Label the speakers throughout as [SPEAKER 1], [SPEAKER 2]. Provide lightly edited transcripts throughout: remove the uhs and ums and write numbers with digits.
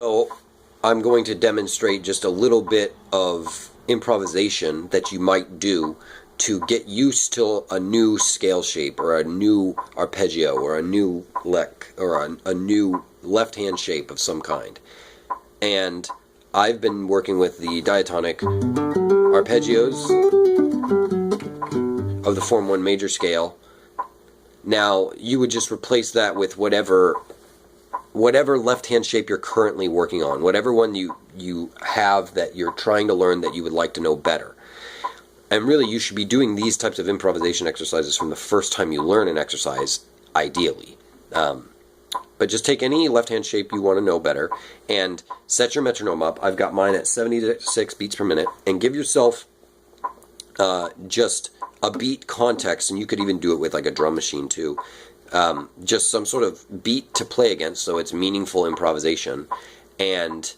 [SPEAKER 1] So I'm going to demonstrate just a little bit of improvisation that you might do to get used to a new scale shape or a new arpeggio or a new lick or a new left hand shape of some kind. And I've been working with the diatonic arpeggios of the form 1 major scale. Now you would just replace that with whatever left hand shape you're currently working on, whatever one you have that you're trying to learn that you would like to know better. And really you should be doing these types of improvisation exercises from the first time you learn an exercise, ideally. But just take any left hand shape you want to know better and set your metronome up. I've got mine at 76 beats per minute, and give yourself just a beat context, and you could even do it with like a drum machine too. Just some sort of beat to play against, so it's meaningful improvisation, and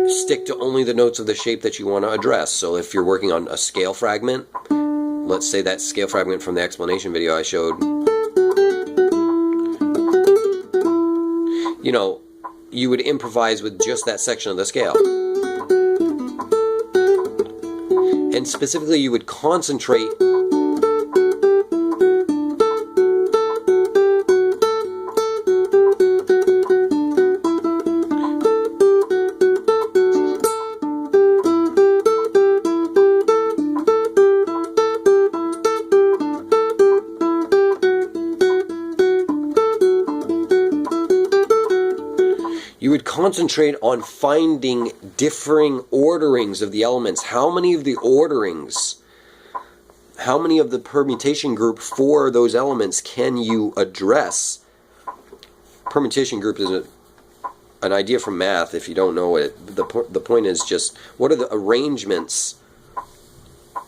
[SPEAKER 1] stick to only the notes of the shape that you want to address. So if you're working on a scale fragment, let's say that scale fragment from the explanation video I showed, you know, you would improvise with just that section of the scale. And specifically you would concentrate on finding differing orderings of the elements. How many of the orderings, how many of the permutation group for those elements can you address? Permutation group is an idea from math. If you don't know it, the point is just, what are the arrangements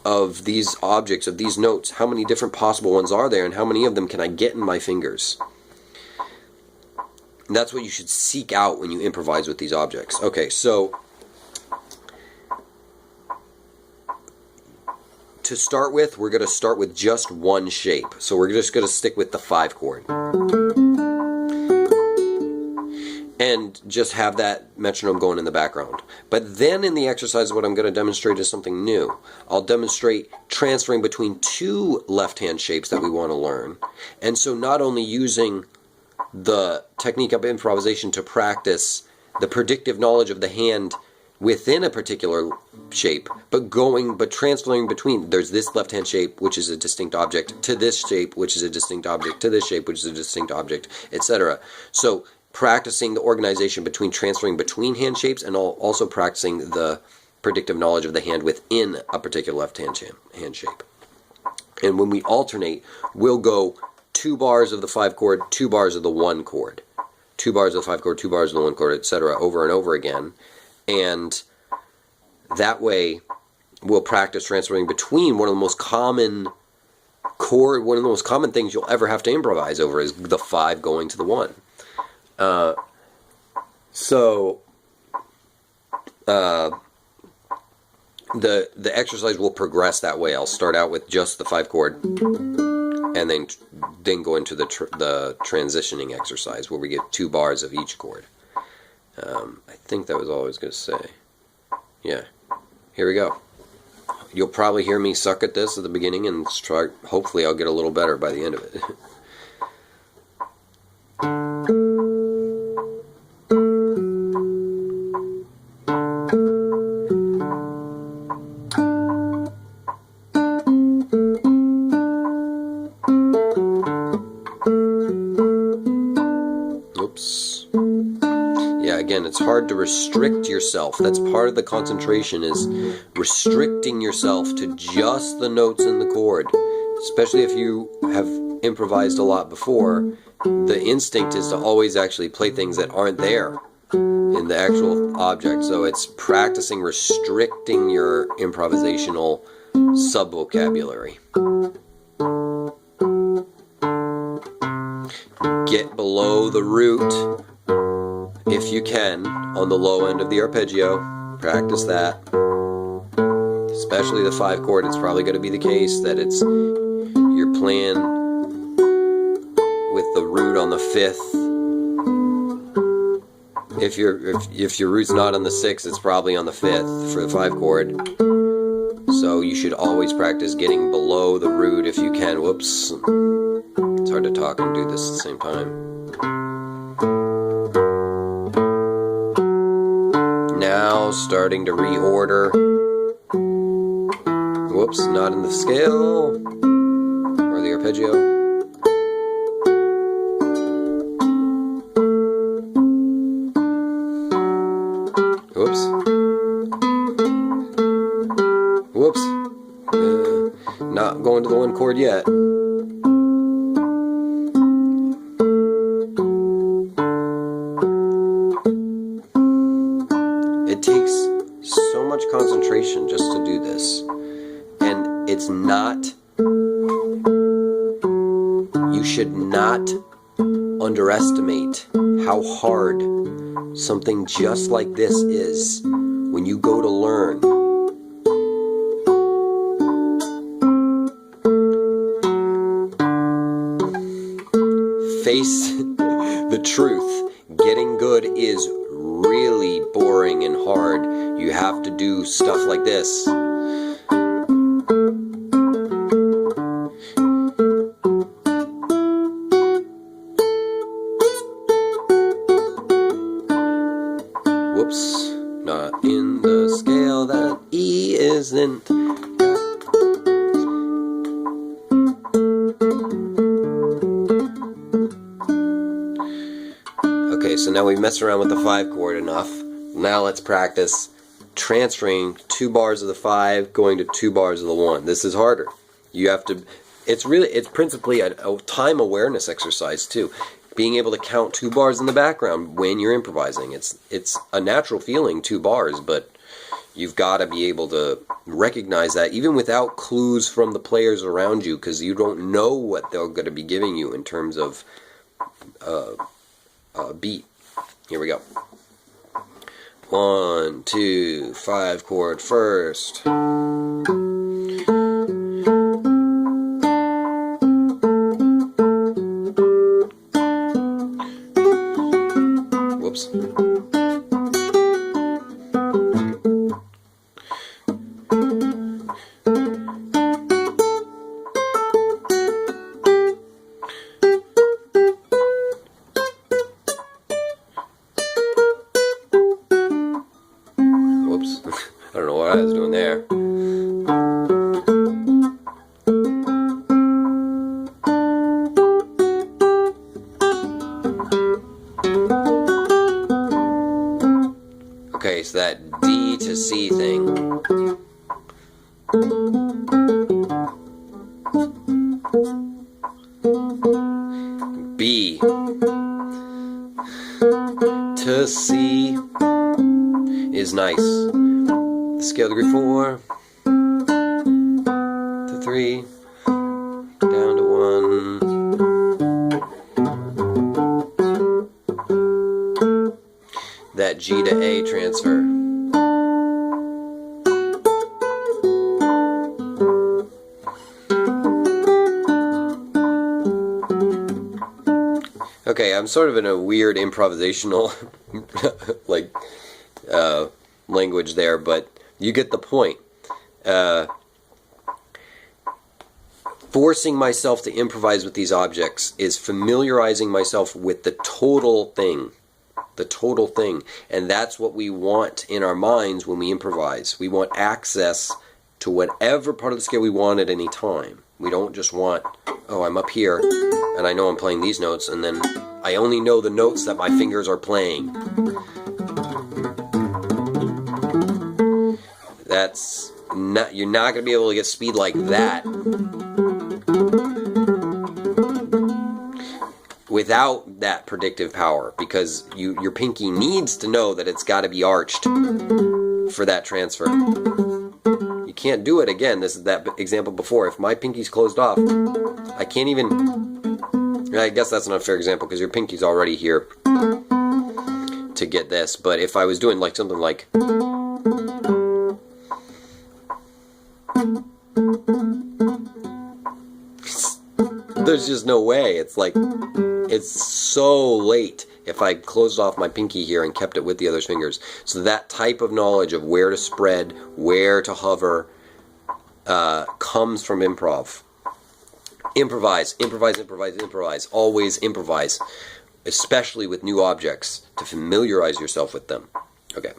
[SPEAKER 1] of these objects, of these notes? How many different possible ones are there, and how many of them can I get in my fingers? And that's what you should seek out when you improvise with these objects. Okay, so to start with, we're going to start with just one shape. So we're just going to stick with the 5 chord. And just have that metronome going in the background. But then in the exercise, what I'm going to demonstrate is something new. I'll demonstrate transferring between 2 left-hand shapes that we want to learn. And so not only using the technique of improvisation to practice the predictive knowledge of the hand within a particular shape, but transferring between, there's this left hand shape which is a distinct object, to this shape which is a distinct object, to this shape which is a distinct object, etc. So practicing the organization between transferring between hand shapes, and also practicing the predictive knowledge of the hand within a particular left hand shape. And when we alternate, we'll go 2 bars of the 5 chord, 2 bars of the 1 chord, 2 bars of the 5 chord, 2 bars of the 1 chord, etc. over and over again. And that way we'll practice transferring between one of the most common things you'll ever have to improvise over is the 5 going to the 1. The exercise will progress that way. I'll start out with just the 5 chord, and then go into the transitioning exercise where we get 2 bars of each chord. I think that was all I was going to say. Yeah, here we go. You'll probably hear me suck at this at the beginning, and hopefully I'll get a little better by the end of it. Again, it's hard to restrict yourself. That's part of the concentration, is restricting yourself to just the notes in the chord. Especially if you have improvised a lot before, the instinct is to always actually play things that aren't there in the actual object. So it's practicing restricting your improvisational sub-vocabulary. Get below the root if you can, on the low end of the arpeggio. Practice that. Especially the 5 chord, it's probably going to be the case that you're playing with the root on the 5th if your root's not on the 6th, it's probably on the 5th for the 5 chord. So you should always practice getting below the root if you can. Whoops. It's hard to talk and do this at the same time. Now starting to reorder. Whoops, not in the scale or the arpeggio. Whoops. Whoops. Not going to the 1 chord yet. It takes so much concentration just to do this. And it's not, you should not underestimate how hard something just like this is when you go to learn. Face the truth. Getting good is really boring and hard. You have to do stuff like this. Whoops, not in the scale. That E isn't. Okay, so now we've messed around with the 5 chord enough. Now let's practice transferring 2 bars of the 5, going to 2 bars of the 1. This is harder. You have to, it's principally a time awareness exercise too. Being able to count 2 bars in the background when you're improvising. It's a natural feeling, 2 bars, but you've got to be able to recognize that even without clues from the players around you, because you don't know what they're going to be giving you in terms of beat. Here we go. 1, 2, 5 chord first. Whoops. Whoops. I don't know what I was doing there. Okay, so that D to C thing. B to C is nice. The scale degree 4 to 3 down to 1. That G to A transfer. Okay, I'm sort of in a weird improvisational language there, but you get the point. Forcing myself to improvise with these objects is familiarizing myself with the total thing. The total thing. And that's what we want in our minds when we improvise. We want access to whatever part of the scale we want at any time. We don't just want, oh, I'm up here and I know I'm playing these notes, and then I only know the notes that my fingers are playing. That's not, you're not going to be able to get speed like that without that predictive power, because your pinky needs to know that it's got to be arched for that transfer. You can't do it again. This is that example before. If my pinky's closed off, I can't even... I guess that's an unfair example because your pinky's already here to get this. But if I was doing like something like... there's just no way. It's like, it's so late. if I closed off my pinky here and kept it with the other fingers. So that type of knowledge of where to spread, where to hover, comes from improv. Improvise, improvise, improvise, improvise. Always improvise, especially with new objects, to familiarize yourself with them. Okay.